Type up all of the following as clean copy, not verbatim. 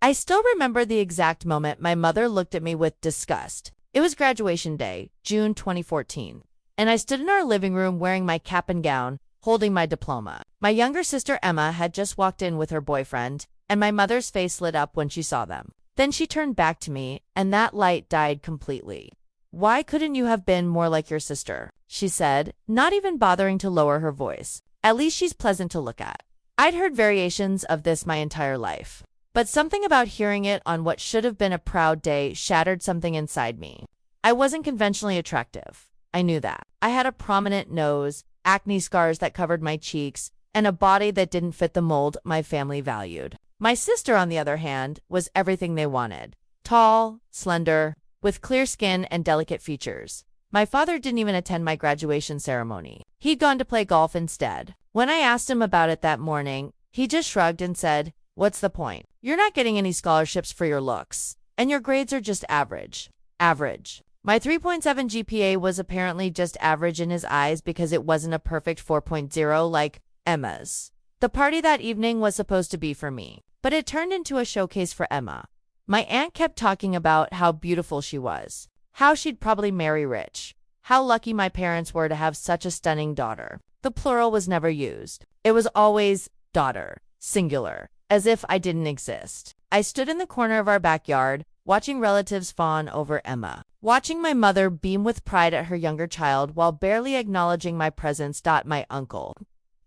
I still remember the exact moment my mother looked at me with disgust. It was graduation day, June 2014, and I stood in our living room wearing my cap and gown, holding my diploma. My younger sister Emma had just walked in with her boyfriend, and my mother's face lit up when she saw them. Then she turned back to me, and that light died completely. "Why couldn't you have been more like your sister?" she said, not even bothering to lower her voice. "At least she's pleasant to look at." I'd heard variations of this my entire life, but something about hearing it on what should have been a proud day shattered something inside me. I wasn't conventionally attractive. I knew that. I had a prominent nose, acne scars that covered my cheeks, and a body that didn't fit the mold my family valued. My sister, on the other hand, was everything they wanted. Tall, slender, with clear skin and delicate features. My father didn't even attend my graduation ceremony. He'd gone to play golf instead. When I asked him about it that morning, he just shrugged and said, "What's the point? You're not getting any scholarships for your looks, and your grades are just average." Average. My 3.7 GPA was apparently just average in his eyes because it wasn't a perfect 4.0 like Emma's. The party that evening was supposed to be for me, but it turned into a showcase for Emma. My aunt kept talking about how beautiful she was, how she'd probably marry rich, how lucky my parents were to have such a stunning daughter. The plural was never used. It was always daughter, singular, as if I didn't exist. I stood in the corner of our backyard, watching relatives fawn over Emma, watching my mother beam with pride at her younger child while barely acknowledging my presence. My uncle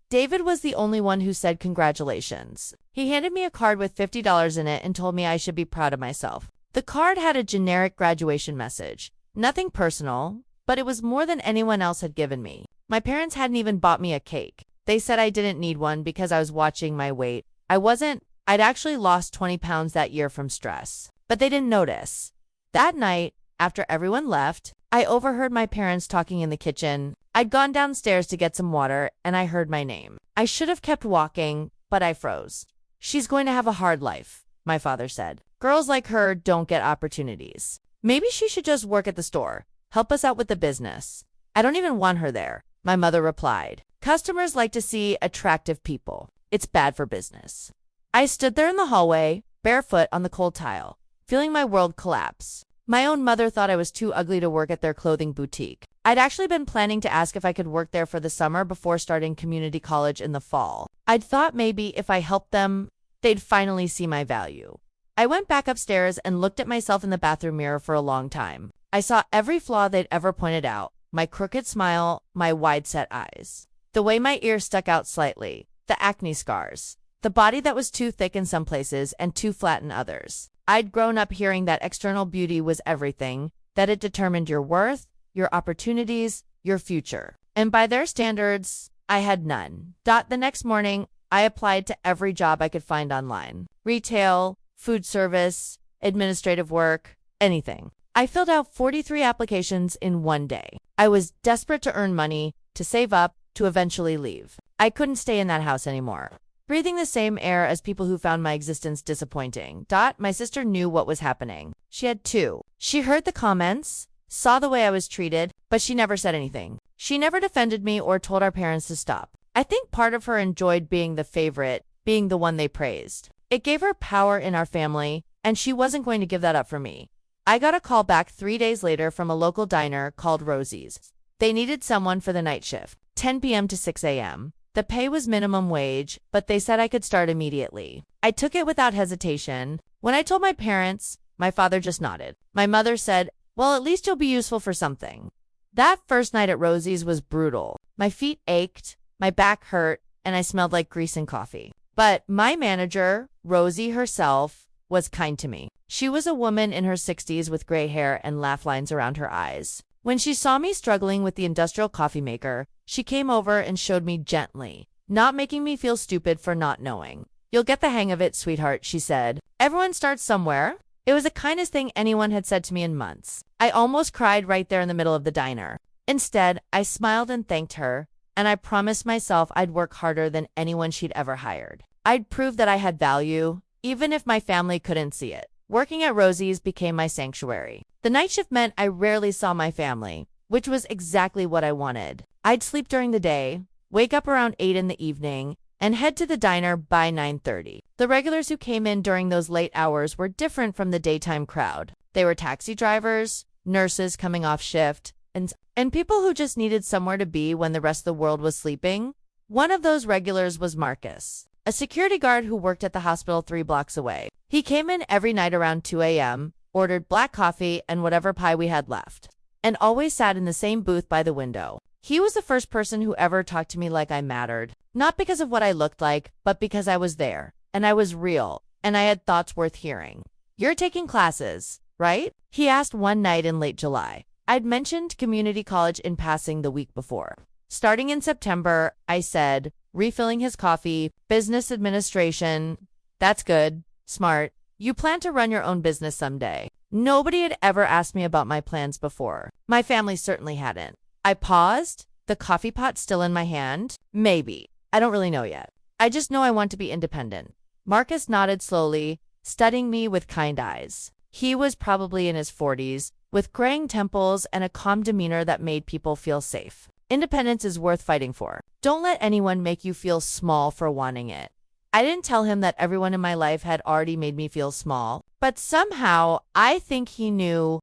David was the only one who said congratulations. He handed me a card with $50 in it and told me I should be proud of myself. The card had a generic graduation message, nothing personal, but it was more than anyone else had given me. My parents hadn't even bought me a cake. They said I didn't need one because I was watching my weight. I'd actually lost 20 pounds that year from stress, but they didn't notice. That night, after everyone left, I overheard my parents talking in the kitchen. I'd gone downstairs to get some water, and I heard my name. I should have kept walking, but I froze. "She's going to have a hard life," my father said. "Girls like her don't get opportunities. Maybe she should just work at the store, help us out with the business." "I don't even want her there," my mother replied. "Customers like to see attractive people. It's bad for business." I stood there in the hallway, barefoot on the cold tile, feeling my world collapse. My own mother thought I was too ugly to work at their clothing boutique. I'd actually been planning to ask if I could work there for the summer before starting community college in the fall. I'd thought maybe if I helped them, they'd finally see my value. I went back upstairs and looked at myself in the bathroom mirror for a long time. I saw every flaw they'd ever pointed out: my crooked smile, my wide-set eyes, the way my ears stuck out slightly, the acne scars, the body that was too thick in some places and too flat in others. I'd grown up hearing that external beauty was everything, that it determined your worth, your opportunities, your future. And by their standards, I had none. The next morning, I applied to every job I could find online. Retail, food service, administrative work, anything. I filled out 43 applications in one day. I was desperate to earn money, to save up, to eventually leave. I couldn't stay in that house anymore, breathing the same air as people who found my existence disappointing. My sister knew what was happening. She had two. She heard the comments, saw the way I was treated, but she never said anything. She never defended me or told our parents to stop. I think part of her enjoyed being the favorite, being the one they praised. It gave her power in our family, and she wasn't going to give that up for me. I got a call back 3 days later from a local diner called Rosie's. They needed someone for the night shift, 10 p.m. to 6 a.m. The pay was minimum wage, but they said I could start immediately. I took it without hesitation. When I told my parents, my father just nodded. My mother said, "Well, at least you'll be useful for something." That first night at Rosie's was brutal. My feet ached, my back hurt, and I smelled like grease and coffee. But my manager, Rosie herself, was kind to me. She was a woman in her 60s with gray hair and laugh lines around her eyes. When she saw me struggling with the industrial coffee maker, she came over and showed me gently, not making me feel stupid for not knowing. "You'll get the hang of it, sweetheart," she said. "Everyone starts somewhere." It was the kindest thing anyone had said to me in months. I almost cried right there in the middle of the diner. Instead, I smiled and thanked her, and I promised myself I'd work harder than anyone she'd ever hired. I'd prove that I had value, even if my family couldn't see it. Working at Rosie's became my sanctuary. The night shift meant I rarely saw my family, which was exactly what I wanted. I'd sleep during the day, wake up around 8 in the evening, and head to the diner by 9:30. The regulars who came in during those late hours were different from the daytime crowd. They were taxi drivers, nurses coming off shift, and people who just needed somewhere to be when the rest of the world was sleeping. One of those regulars was Marcus, a security guard who worked at the hospital 3 blocks away. He came in every night around 2 a.m., ordered black coffee and whatever pie we had left, and always sat in the same booth by the window. He was the first person who ever talked to me like I mattered, not because of what I looked like, but because I was there, and I was real, and I had thoughts worth hearing. "You're taking classes, right?" he asked one night in late July. I'd mentioned community college in passing the week before. Starting in September, I said, refilling his coffee, business administration. "That's good, smart. You plan to run your own business someday." Nobody had ever asked me about my plans before. My family certainly hadn't. I paused, the coffee pot still in my hand. "Maybe. I don't really know yet. I just know I want to be independent." Marcus nodded slowly, studying me with kind eyes. He was probably in his 40s, with graying temples and a calm demeanor that made people feel safe. Independence is worth fighting for. Don't let anyone make you feel small for wanting it. I didn't tell him that everyone in my life had already made me feel small, but somehow I think he knew.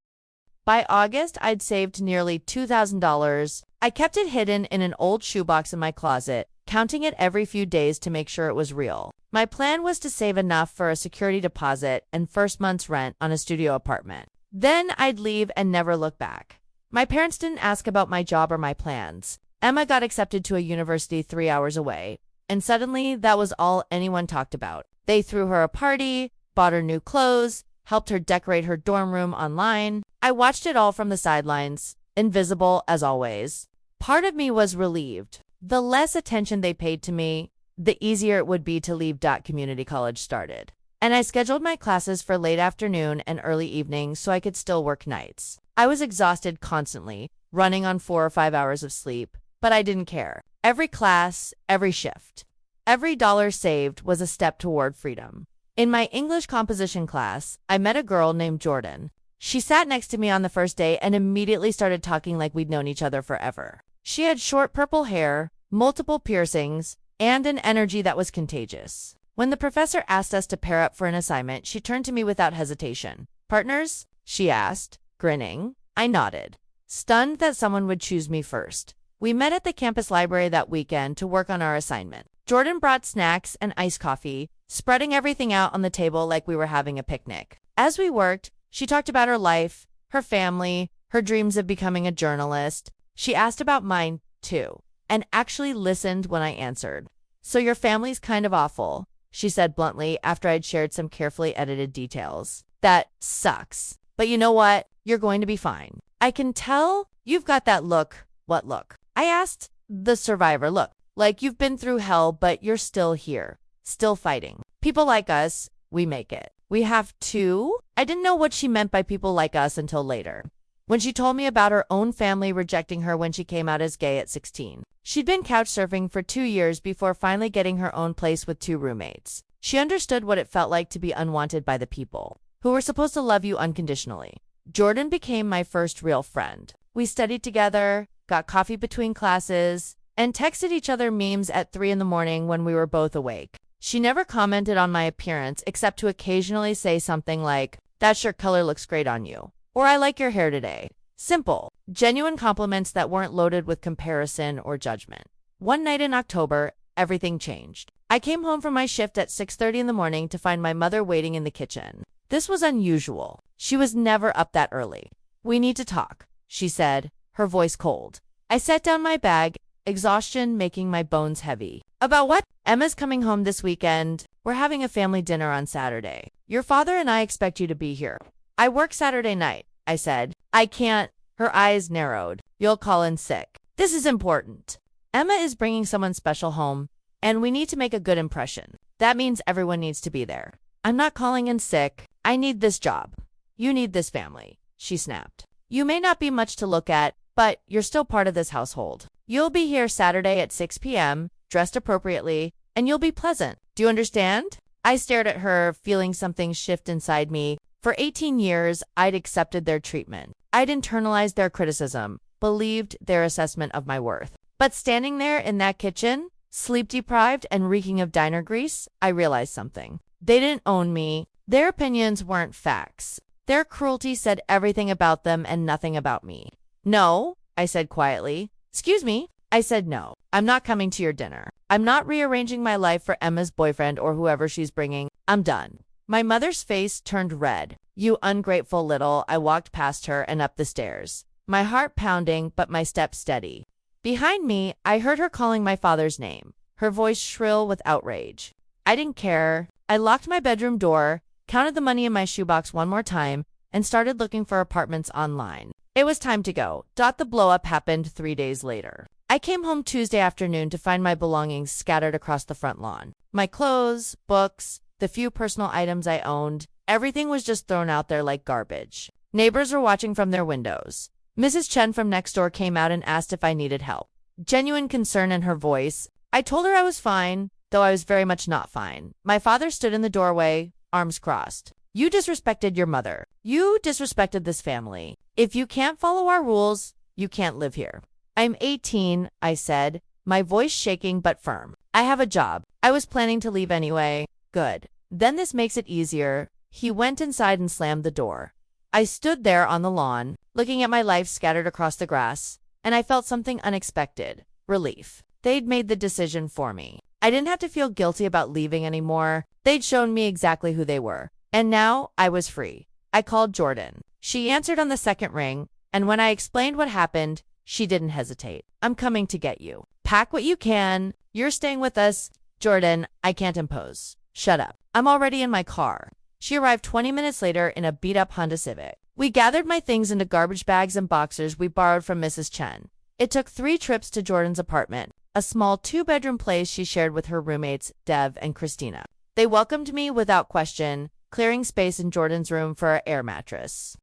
By August, I'd saved nearly $2,000. I kept it hidden in an old shoebox in my closet, counting it every few days to make sure it was real. My plan was to save enough for a security deposit and first month's rent on a studio apartment. Then I'd leave and never look back. My parents didn't ask about my job or my plans. Emma got accepted to a university 3 hours away, and suddenly that was all anyone talked about. They threw her a party, bought her new clothes, helped her decorate her dorm room online. I watched it all from the sidelines, invisible as always. Part of me was relieved. The less attention they paid to me, the easier it would be to leave. Community college started, and I scheduled my classes for late afternoon and early evening so I could still work nights. I was exhausted constantly, running on 4 or 5 hours of sleep, but I didn't care. Every class, every shift, every dollar saved was a step toward freedom. In my English composition class, I met a girl named Jordan. She sat next to me on the first day and immediately started talking like we'd known each other forever. She had short purple hair, multiple piercings, and an energy that was contagious. When the professor asked us to pair up for an assignment, she turned to me without hesitation. "Partners?" she asked, grinning. I nodded, stunned that someone would choose me first. We met at the campus library that weekend to work on our assignment. Jordan brought snacks and iced coffee, spreading everything out on the table like we were having a picnic. As we worked, she talked about her life, her family, her dreams of becoming a journalist. She asked about mine, too, and actually listened when I answered. "So your family's kind of awful," she said bluntly after I'd shared some carefully edited details. "That sucks. But you know what? You're going to be fine. I can tell you've got that look." "What look?" I asked. "The survivor look. Like you've been through hell, but you're still here, still fighting. People like us, we make it. We have to." I didn't know what she meant by people like us until later, when she told me about her own family rejecting her when she came out as gay at 16. She'd been couch surfing for 2 years before finally getting her own place with 2 roommates. She understood what it felt like to be unwanted by the people who were supposed to love you unconditionally. Jordan became my first real friend. We studied together, got coffee between classes, and texted each other memes at 3 in the morning when we were both awake. She never commented on my appearance except to occasionally say something like, "That shirt color looks great on you," or "I like your hair today." Simple, genuine compliments that weren't loaded with comparison or judgment. One night in October, everything changed. I came home from my shift at 6:30 in the morning to find my mother waiting in the kitchen. This was unusual. She was never up that early. "We need to talk," she said, her voice cold. I set down my bag, exhaustion making my bones heavy. "About what?" "Emma's coming home this weekend. We're having a family dinner on Saturday. Your father and I expect you to be here." "I work Saturday night," I said. "I can't." Her eyes narrowed. "You'll call in sick." "This is important. Emma is bringing someone special home, and we need to make a good impression. That means everyone needs to be there. I'm not calling in sick. I need this job. You need this family," she snapped. "You may not be much to look at, but you're still part of this household. You'll be here Saturday at 6 p.m., dressed appropriately, and you'll be pleasant. Do you understand?" I stared at her, feeling something shift inside me. For 18 years, I'd accepted their treatment. I'd internalized their criticism, believed their assessment of my worth. But standing there in that kitchen, sleep-deprived and reeking of diner grease, I realized something. They didn't own me. Their opinions weren't facts. Their cruelty said everything about them and nothing about me. "No," I said quietly. "Excuse me." I said no. "I'm not coming to your dinner. I'm not rearranging my life for Emma's boyfriend or whoever she's bringing. I'm done." My mother's face turned red. "You ungrateful little." I walked past her and up the stairs, my heart pounding but my steps steady. Behind me, I heard her calling my father's name, her voice shrill with outrage. I didn't care. I locked my bedroom door, counted the money in my shoebox one more time, and started looking for apartments online. It was time to go. The blow-up happened 3 days later. I came home Tuesday afternoon to find my belongings scattered across the front lawn. My clothes, books, the few personal items I owned, everything was just thrown out there like garbage. Neighbors were watching from their windows. Mrs. Chen from next door came out and asked if I needed help. Genuine concern in her voice. I told her I was fine, though I was very much not fine. My father stood in the doorway, arms crossed. "You disrespected your mother. You disrespected this family. If you can't follow our rules, you can't live here." "I'm 18, I said, my voice shaking but firm. "I have a job. I was planning to leave anyway." "Good. Then this makes it easier." He went inside and slammed the door. I stood there on the lawn, looking at my life scattered across the grass, and I felt something unexpected. Relief. They'd made the decision for me. I didn't have to feel guilty about leaving anymore. They'd shown me exactly who they were. And now I was free. I called Jordan. She answered on the second ring, and when I explained what happened, she didn't hesitate. "I'm coming to get you. Pack what you can. You're staying with us." "Jordan, I can't impose." "Shut up. I'm already in my car." She arrived 20 minutes later in a beat-up Honda Civic. We gathered my things into garbage bags and boxers we borrowed from Mrs. Chen. It took 3 trips to Jordan's apartment, a small 2-bedroom place she shared with her roommates, Dev and Christina. They welcomed me without question, clearing space in Jordan's room for our air mattress.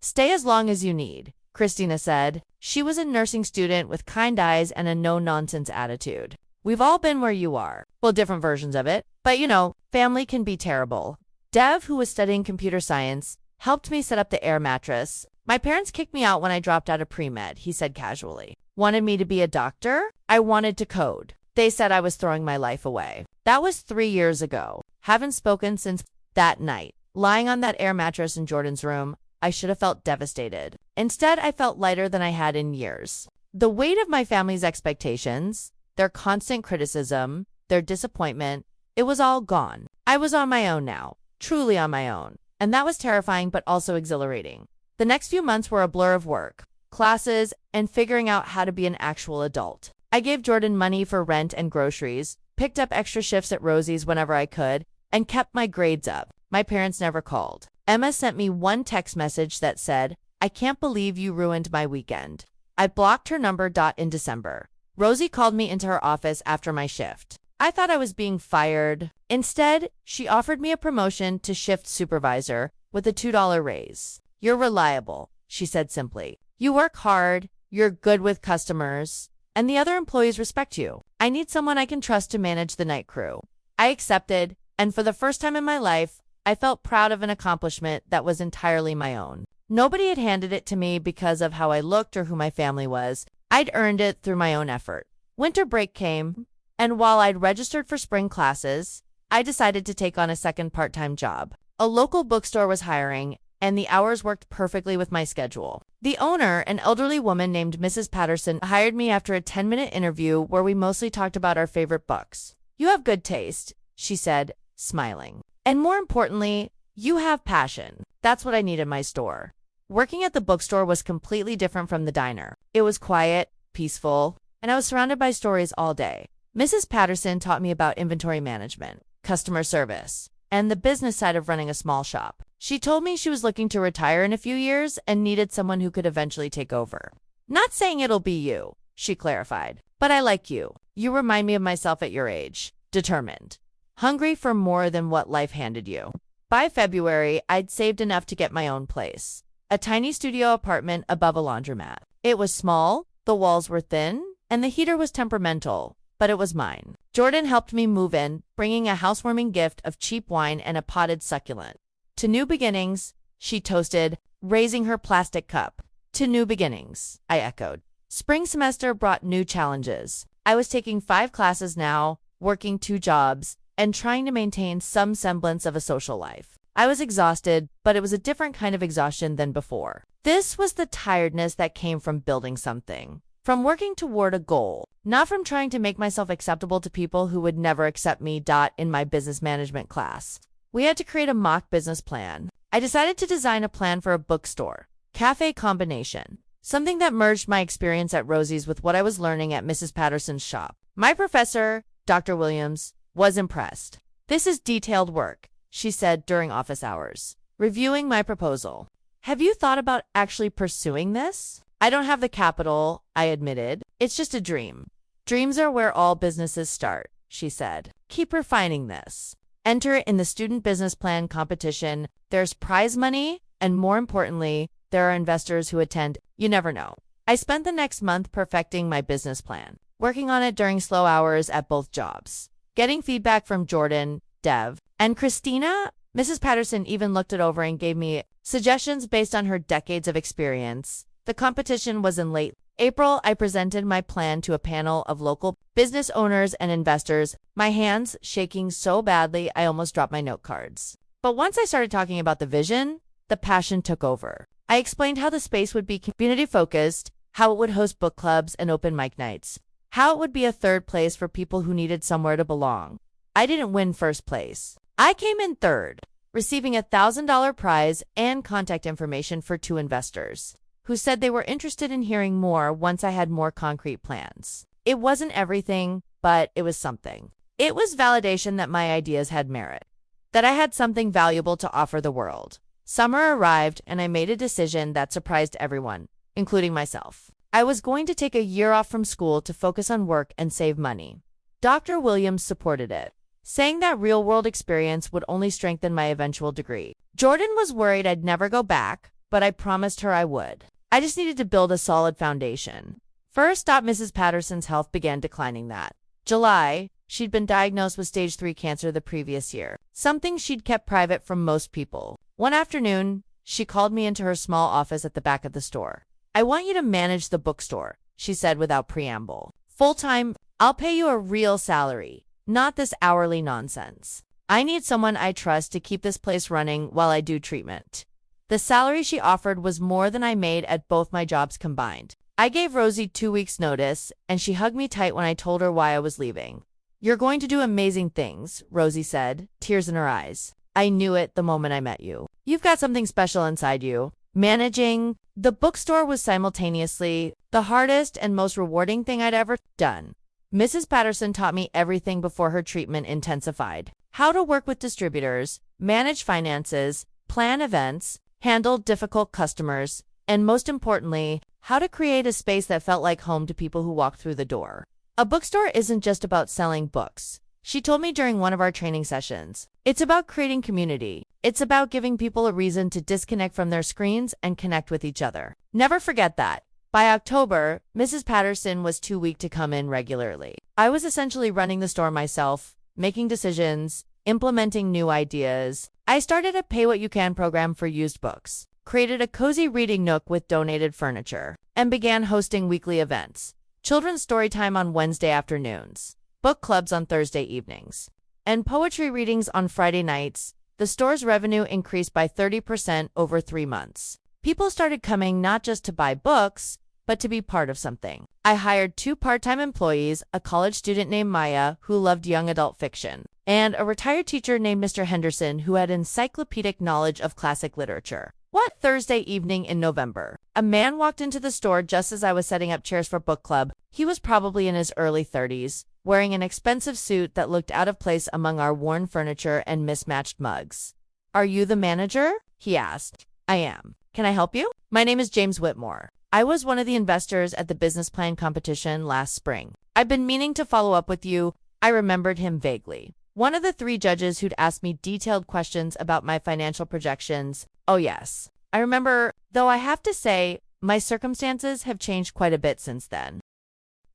"Stay as long as you need," Christina said. She was a nursing student with kind eyes and a no-nonsense attitude. "We've all been where you are." Well, different versions of it. But family can be terrible. Dev, who was studying computer science, helped me set up the air mattress. "My parents kicked me out when I dropped out of pre-med," he said casually. "Wanted me to be a doctor? I wanted to code. They said I was throwing my life away." That was 3 years ago. Haven't spoken since that night. Lying on that air mattress in Jordan's room, I should have felt devastated. Instead, I felt lighter than I had in years. The weight of my family's expectations, their constant criticism, their disappointment, it was all gone. I was on my own now, truly on my own. And that was terrifying but also exhilarating. The next few months were a blur of work, classes, and figuring out how to be an actual adult. I gave Jordan money for rent and groceries, picked up extra shifts at Rosie's whenever I could, and kept my grades up. My parents never called. Emma sent me one text message that said, "I can't believe you ruined my weekend." I blocked her number. In December, Rosie called me into her office after my shift. I thought I was being fired. Instead, she offered me a promotion to shift supervisor with a $2 raise. "You're reliable," she said simply. "You work hard, you're good with customers, and the other employees respect you. I need someone I can trust to manage the night crew." I accepted, and for the first time in my life, I felt proud of an accomplishment that was entirely my own. Nobody had handed it to me because of how I looked or who my family was. I'd earned it through my own effort. Winter break came, and while I'd registered for spring classes, I decided to take on a second part-time job. A local bookstore was hiring, and the hours worked perfectly with my schedule. The owner, an elderly woman named Mrs. Patterson, hired me after a 10-minute interview where we mostly talked about our favorite books. "You have good taste," she said, smiling. "And more importantly, you have passion." That's what I need in my store. Working at the bookstore was completely different from the diner. It was quiet, peaceful, and I was surrounded by stories all day. Mrs. Patterson taught me about inventory management, customer service, and the business side of running a small shop. She told me she was looking to retire in a few years and needed someone who could eventually take over. "Not saying it'll be you," she clarified, "but I like you. You remind me of myself at your age. Determined. Hungry for more than what life handed you." By February, I'd saved enough to get my own place. A tiny studio apartment above a laundromat. It was small, the walls were thin, and the heater was temperamental, but it was mine. Jordan helped me move in, bringing a housewarming gift of cheap wine and a potted succulent. "To new beginnings," she toasted, raising her plastic cup. "To new beginnings," I echoed. Spring semester brought new challenges. I was taking 5 classes now, working 2 jobs, and trying to maintain some semblance of a social life. I was exhausted, but it was a different kind of exhaustion than before. This was the tiredness that came from building something, from working toward a goal, not from trying to make myself acceptable to people who would never accept me. In my business management class, we had to create a mock business plan. I decided to design a plan for a bookstore, cafe combination, something that merged my experience at Rosie's with what I was learning at Mrs. Patterson's shop. My professor, Dr. Williams, was impressed. "This is detailed work," she said during office hours, reviewing my proposal. "Have you thought about actually pursuing this?" "I don't have the capital," I admitted. "It's just a dream." "Dreams are where all businesses start," she said. "Keep refining this. Enter in the student business plan competition. There's prize money, and more importantly, there are investors who attend. You never know." I spent the next month perfecting my business plan, working on it during slow hours at both jobs, getting feedback from Jordan, Dev, and Christina. Mrs. Patterson even looked it over and gave me suggestions based on her decades of experience. The competition was in late April. I presented my plan to a panel of local business owners and investors, my hands shaking so badly I almost dropped my note cards. But once I started talking about the vision, the passion took over. I explained how the space would be community-focused, how it would host book clubs and open mic nights, how it would be a third place for people who needed somewhere to belong. I didn't win first place. I came in third, receiving a $1,000 prize and contact information for 2 investors, who said they were interested in hearing more once I had more concrete plans. It wasn't everything, but it was something. It was validation that my ideas had merit, that I had something valuable to offer the world. Summer arrived, and I made a decision that surprised everyone, including myself. I was going to take a year off from school to focus on work and save money. Dr. Williams supported it, saying that real-world experience would only strengthen my eventual degree. Jordan was worried I'd never go back, but I promised her I would. I just needed to build a solid foundation. First, Mrs. Patterson's health began declining that July. She'd been diagnosed with stage 3 cancer the previous year, something she'd kept private from most people. One afternoon, she called me into her small office at the back of the store. "I want you to manage the bookstore," she said without preamble. "Full-time, I'll pay you a real salary, not this hourly nonsense. I need someone I trust to keep this place running while I do treatment." The salary she offered was more than I made at both my jobs combined. I gave Rosie 2 weeks' notice, and she hugged me tight when I told her why I was leaving. "You're going to do amazing things," Rosie said, tears in her eyes. "I knew it the moment I met you. You've got something special inside you." Managing the bookstore was simultaneously the hardest and most rewarding thing I'd ever done. Mrs. Patterson taught me everything before her treatment intensified: how to work with distributors, manage finances, plan events, handle difficult customers, and most importantly, how to create a space that felt like home to people who walked through the door. A bookstore isn't just about selling books, she told me during one of our training sessions. It's about creating community. It's about giving people a reason to disconnect from their screens and connect with each other. Never forget that. By October, Mrs. Patterson was too weak to come in regularly. I was essentially running the store myself, making decisions, implementing new ideas. I started a pay-what-you-can program for used books, created a cozy reading nook with donated furniture, and began hosting weekly events: children's story time on Wednesday afternoons, book clubs on Thursday evenings, and poetry readings on Friday nights. The store's revenue increased by 30% over 3 months. People started coming not just to buy books, but to be part of something. I hired 2 part-time employees, a college student named Maya, who loved young adult fiction, and a retired teacher named Mr. Henderson, who had encyclopedic knowledge of classic literature. One Thursday evening in November, a man walked into the store just as I was setting up chairs for book club. He was probably in his early 30s, wearing an expensive suit that looked out of place among our worn furniture and mismatched mugs. "Are you the manager?" he asked. "I am. Can I help you?" "My name is James Whitmore. I was one of the investors at the business plan competition last spring. I've been meaning to follow up with you." I remembered him vaguely. One of the 3 judges who'd asked me detailed questions about my financial projections. Oh yes, I remember, though I have to say, my circumstances have changed quite a bit since then.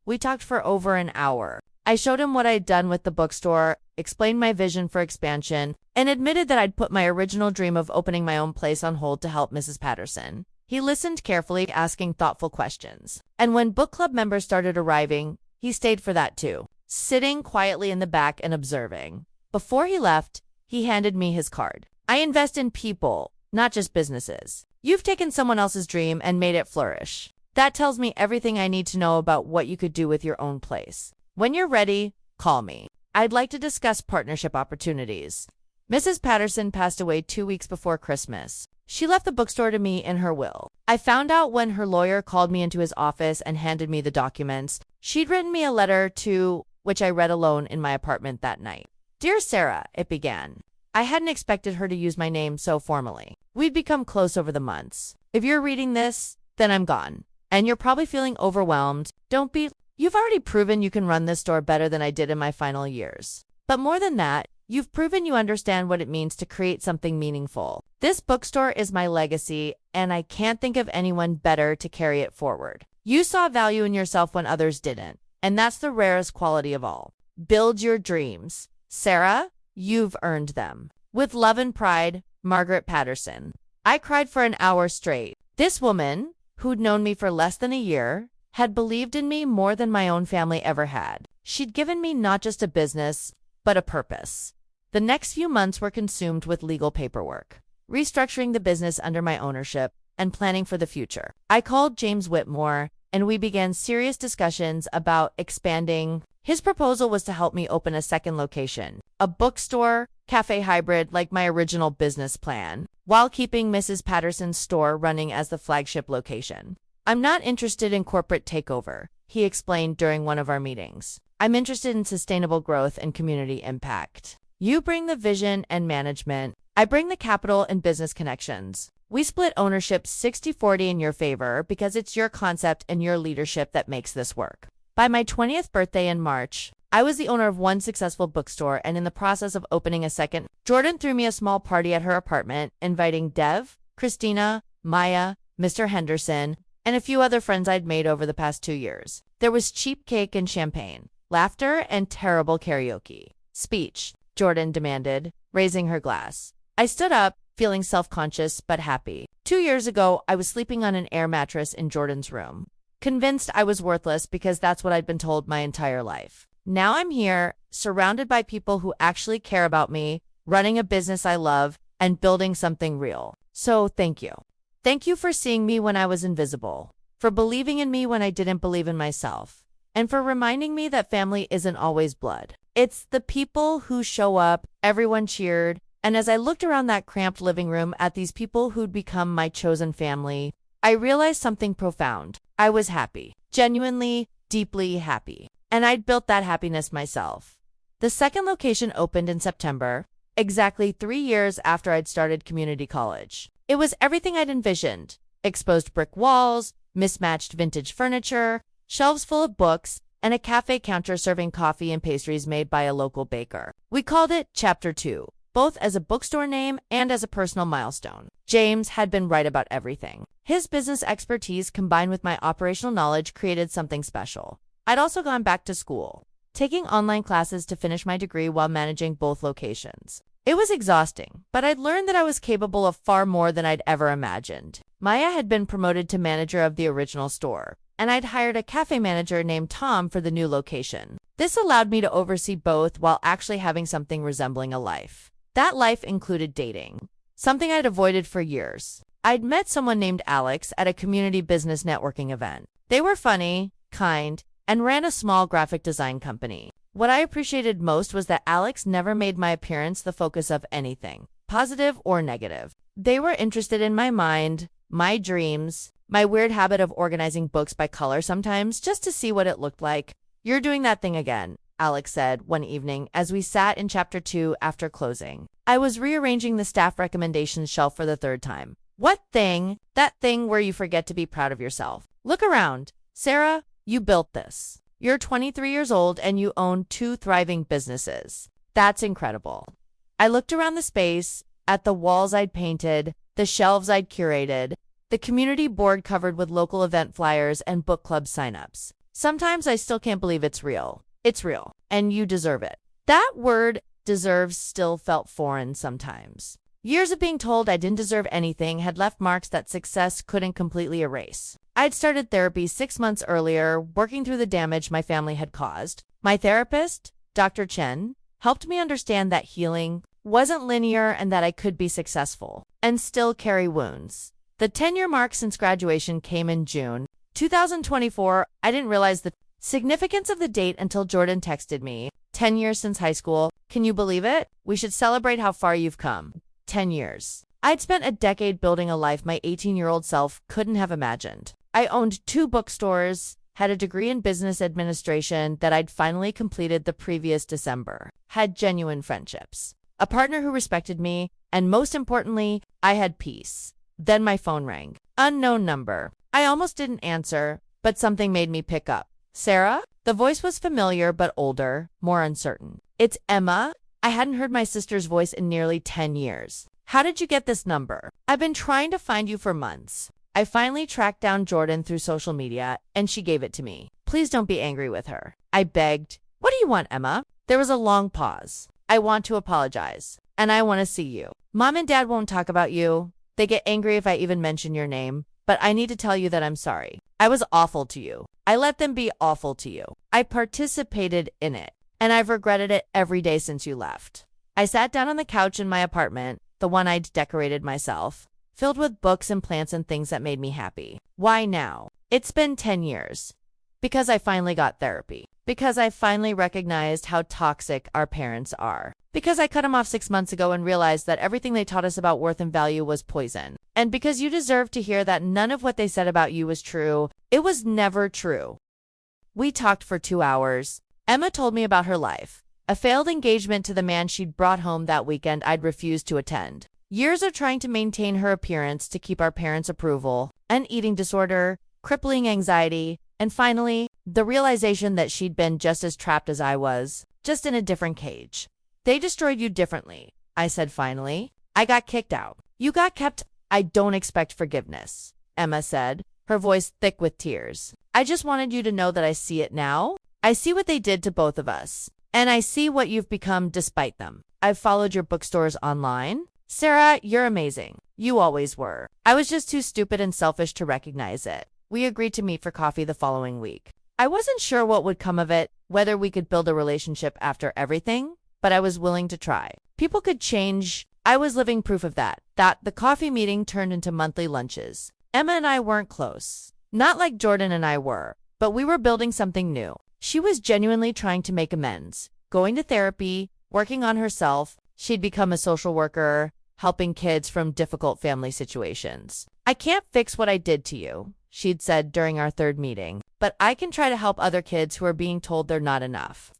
We talked for over an hour. I showed him what I'd done with the bookstore, explained my vision for expansion, and admitted that I'd put my original dream of opening my own place on hold to help Mrs. Patterson. He listened carefully, asking thoughtful questions. And when book club members started arriving, he stayed for that too, sitting quietly in the back and observing. Before he left, he handed me his card. I invest in people, not just businesses. You've taken someone else's dream and made it flourish. That tells me everything I need to know about what you could do with your own place. When you're ready, call me. I'd like to discuss partnership opportunities. Mrs. Patterson passed away 2 weeks before Christmas. She left the bookstore to me in her will. I found out when her lawyer called me into his office and handed me the documents. She'd written me a letter to which I read alone in my apartment that night. Dear Sarah, it began. I hadn't expected her to use my name so formally. We'd become close over the months. If you're reading this, then I'm gone. And you're probably feeling overwhelmed. Don't be. You've already proven you can run this store better than I did in my final years. But more than that, you've proven you understand what it means to create something meaningful. This bookstore is my legacy, and I can't think of anyone better to carry it forward. You saw value in yourself when others didn't, and that's the rarest quality of all. Build your dreams. Sarah, you've earned them. With love and pride, Margaret Patterson. I cried for an hour straight. This woman, who'd known me for less than a year, had believed in me more than my own family ever had. She'd given me not just a business, but a purpose. The next few months were consumed with legal paperwork, restructuring the business under my ownership, and planning for the future. I called James Whitmore, and we began serious discussions about expanding. His proposal was to help me open a second location, a bookstore, cafe hybrid like my original business plan, while keeping Mrs. Patterson's store running as the flagship location. I'm not interested in corporate takeover, he explained during one of our meetings. I'm interested in sustainable growth and community impact. You bring the vision and management. I bring the capital and business connections. We split ownership 60-40 in your favor because it's your concept and your leadership that makes this work. By my 20th birthday in March, I was the owner of one successful bookstore and in the process of opening a second. Jordan threw me a small party at her apartment, inviting Dev, Christina, Maya, Mr. Henderson, and a few other friends I'd made over the past 2 years. There was cheap cake and champagne, laughter, and terrible karaoke. Speech, Jordan demanded, raising her glass. I stood up, feeling self-conscious but happy. 2 years ago, I was sleeping on an air mattress in Jordan's room, convinced I was worthless because that's what I'd been told my entire life. Now I'm here, surrounded by people who actually care about me, running a business I love, and building something real. So thank you. Thank you for seeing me when I was invisible, for believing in me when I didn't believe in myself, and for reminding me that family isn't always blood. It's the people who show up. Everyone cheered, and as I looked around that cramped living room at these people who'd become my chosen family, I realized something profound. I was happy, genuinely, deeply happy, and I'd built that happiness myself. The second location opened in September, exactly 3 years after I'd started community college. It was everything I'd envisioned: exposed brick walls, mismatched vintage furniture, shelves full of books, and a cafe counter serving coffee and pastries made by a local baker. We called it Chapter 2, both as a bookstore name and as a personal milestone. James had been right about everything. His business expertise combined with my operational knowledge created something special. I'd also gone back to school, taking online classes to finish my degree while managing both locations. It was exhausting, but I'd learned that I was capable of far more than I'd ever imagined. Maya had been promoted to manager of the original store, and I'd hired a cafe manager named Tom for the new location. This allowed me to oversee both while actually having something resembling a life. That life included dating, something I'd avoided for years. I'd met someone named Alex at a community business networking event. They were funny, kind, and ran a small graphic design company. What I appreciated most was that Alex never made my appearance the focus of anything, positive or negative. They were interested in my mind, my dreams, my weird habit of organizing books by color sometimes just to see what it looked like. You're doing that thing again, Alex said one evening as we sat in Chapter 2 after closing. I was rearranging the staff recommendations shelf for the third time. What thing? That thing where you forget to be proud of yourself. Look around. Sarah, you built this. You're 23 years old and you own 2 thriving businesses. That's incredible. I looked around the space, at the walls I'd painted, the shelves I'd curated, the community board covered with local event flyers and book club signups. Sometimes I still can't believe it's real. It's real, and you deserve it. That word, deserves, still felt foreign sometimes. Years of being told I didn't deserve anything had left marks that success couldn't completely erase. I'd started therapy 6 months earlier, working through the damage my family had caused. My therapist, Dr. Chen, helped me understand that healing wasn't linear and that I could be successful and still carry wounds. The 10-year mark since graduation came in June 2024. I didn't realize the significance of the date until Jordan texted me. 10 years since high school. Can you believe it? We should celebrate how far you've come. 10 years. I'd spent a decade building a life my 18-year-old self couldn't have imagined. I owned 2 bookstores, had a degree in business administration that I'd finally completed the previous December, had genuine friendships, a partner who respected me, and most importantly, I had peace. Then my phone rang. Unknown number. I almost didn't answer, but something made me pick up. Sarah? The voice was familiar but older, more uncertain. It's Emma. I hadn't heard my sister's voice in nearly 10 years. How did you get this number? I've been trying to find you for months. I finally tracked down Jordan through social media, and she gave it to me. Please don't be angry with her. I begged. What do you want, Emma? There was a long pause. I want to apologize, and I want to see you. Mom and Dad won't talk about you. They get angry if I even mention your name, but I need to tell you that I'm sorry. I was awful to you. I let them be awful to you. I participated in it, and I've regretted it every day since you left. I sat down on the couch in my apartment, the one I'd decorated myself, filled with books and plants and things that made me happy. Why now? It's been 10 years. Because I finally got therapy. Because I finally recognized how toxic our parents are. Because I cut them off 6 months ago and realized that everything they taught us about worth and value was poison. And because you deserve to hear that none of what they said about you was true. It was never true. We talked for 2 hours. Emma told me about her life. A failed engagement to the man she'd brought home that weekend I'd refused to attend. Years of trying to maintain her appearance to keep our parents' approval. An eating disorder, crippling anxiety, and finally, the realization that she'd been just as trapped as I was, just in a different cage. They destroyed you differently, I said finally. I got kicked out. You got kept. I don't expect forgiveness, Emma said, her voice thick with tears. I just wanted you to know that I see it now. I see what they did to both of us. And I see what you've become despite them. I've followed your bookstores online. Sarah, you're amazing. You always were. I was just too stupid and selfish to recognize it. We agreed to meet for coffee the following week. I wasn't sure what would come of it, whether we could build a relationship after everything, but I was willing to try. People could change. I was living proof of that. The coffee meeting turned into monthly lunches. Emma and I weren't close. Not like Jordan and I were, but we were building something new. She was genuinely trying to make amends, going to therapy, working on herself. She'd become a social worker, helping kids from difficult family situations. I can't fix what I did to you, she'd said during our 3rd meeting, but I can try to help other kids who are being told they're not enough.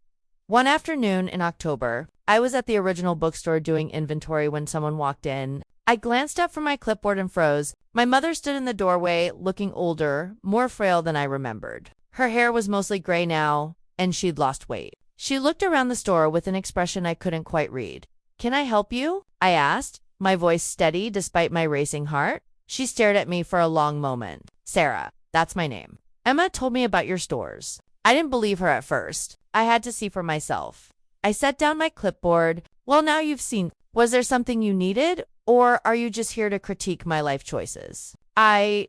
One afternoon in October, I was at the original bookstore doing inventory when someone walked in. I glanced up from my clipboard and froze. My mother stood in the doorway, looking older, more frail than I remembered. Her hair was mostly gray now, and she'd lost weight. She looked around the store with an expression I couldn't quite read. Can I help you? I asked, my voice steady despite my racing heart. She stared at me for a long moment. Sarah, that's my name. Emma told me about your stores. I didn't believe her at first. I had to see for myself. I set down my clipboard. Well, now you've seen. Was there something you needed, or are you just here to critique my life choices?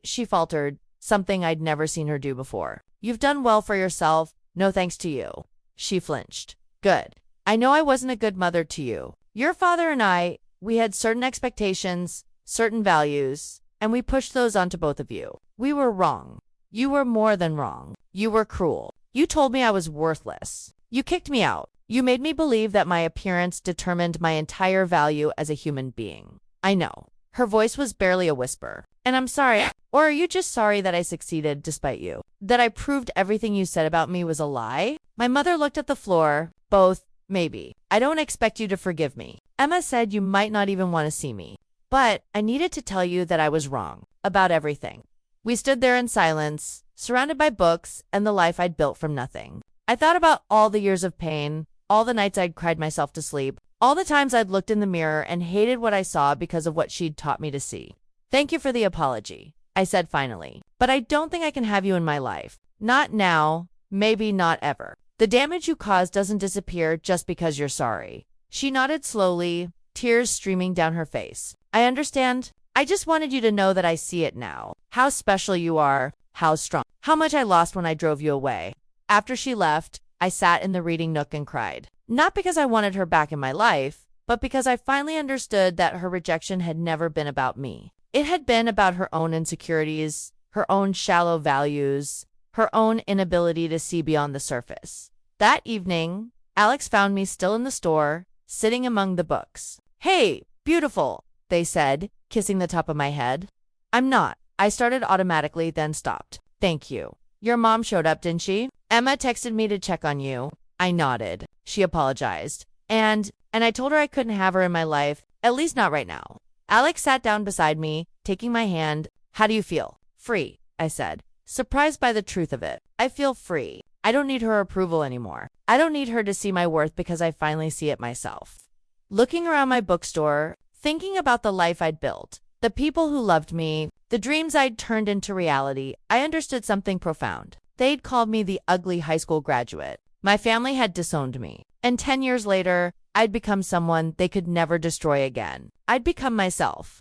She faltered, something I'd never seen her do before. You've done well for yourself. No thanks to you. She flinched. Good. I know I wasn't a good mother to you. Your father and we had certain expectations, certain values, and we pushed those onto both of you. We were wrong. You were more than wrong. You were cruel. You told me I was worthless. You kicked me out. You made me believe that my appearance determined my entire value as a human being. I know. Her voice was barely a whisper. And I'm sorry. Or are you just sorry that I succeeded despite you? That I proved everything you said about me was a lie? My mother looked at the floor. Both, maybe. I don't expect you to forgive me. Emma said you might not even want to see me. But I needed to tell you that I was wrong. About everything. We stood there in silence, surrounded by books and the life I'd built from nothing. I thought about all the years of pain, all the nights I'd cried myself to sleep, all the times I'd looked in the mirror and hated what I saw because of what she'd taught me to see. Thank you for the apology, I said finally. But I don't think I can have you in my life. Not now, maybe not ever. The damage you caused doesn't disappear just because you're sorry. She nodded slowly, tears streaming down her face. I understand. I just wanted you to know that I see it now. How special you are, how strong, how much I lost when I drove you away. After she left, I sat in the reading nook and cried. Not because I wanted her back in my life, but because I finally understood that her rejection had never been about me. It had been about her own insecurities, her own shallow values, her own inability to see beyond the surface. That evening, Alex found me still in the store, sitting among the books. "Hey, beautiful," they said, kissing the top of my head. "I'm not." I started automatically, then stopped. "Thank you. Your mom showed up, didn't she? Emma texted me to check on you." I nodded. She apologized. And I told her I couldn't have her in my life, at least not right now. Alex sat down beside me, taking my hand. "How do you feel?" "Free," I said, surprised by the truth of it. "I feel free. I don't need her approval anymore. I don't need her to see my worth because I finally see it myself." Looking around my bookstore, thinking about the life I'd built, the people who loved me, the dreams I'd turned into reality, I understood something profound. They'd called me the ugly high school graduate. My family had disowned me. And 10 years later, I'd become someone they could never destroy again. I'd become myself.